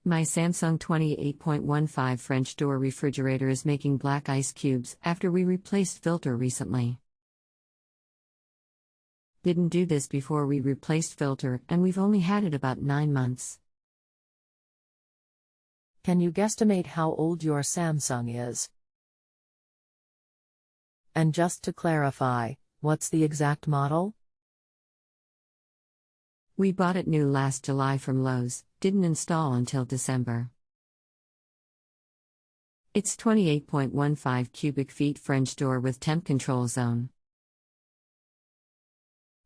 My Samsung 28.15 French door refrigerator is making black ice cubes after we replaced filter recently. Didn't do this before we replaced filter, and we've only had it about 9 months. Can you guesstimate how old your Samsung is? And just to clarify, what's the exact model? We bought it new last July from Lowe's, didn't install until December. It's 28.15 cubic feet French door with temp control zone.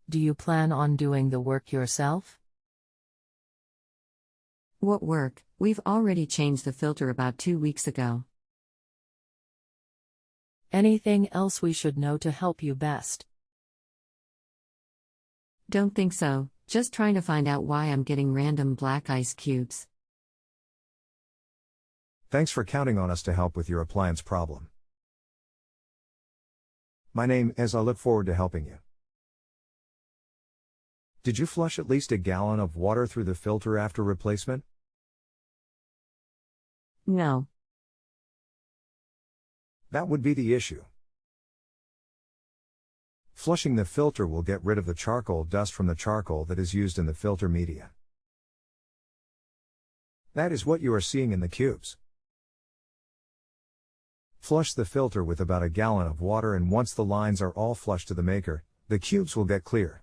Do you plan on doing the work yourself? What work? We've already changed the filter about 2 weeks ago. Anything else we should know to help you best? Don't think so, just trying to find out why I'm getting random black ice cubes. Thanks for counting on us to help with your appliance problem. My name is. I look forward to helping you. Did you flush at least a gallon of water through the filter after replacement? No. That would be the issue. Flushing the filter will get rid of the charcoal dust from the charcoal that is used in the filter media. That is what you are seeing in the cubes. Flush the filter with about a gallon of water, and once the lines are all flushed to the maker, the cubes will get clear.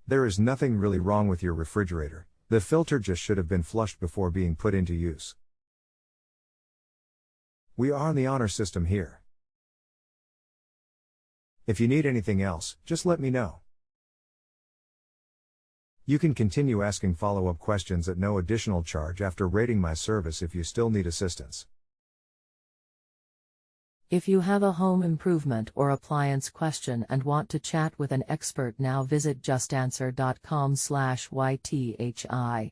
There is nothing really wrong with your refrigerator, the filter just should have been flushed before being put into use. We are on the honor system here. If you need anything else, just let me know. You can continue asking follow-up questions at no additional charge after rating my service if you still need assistance. If you have a home improvement or appliance question and want to chat with an expert now, visit justanswer.com/YTHI.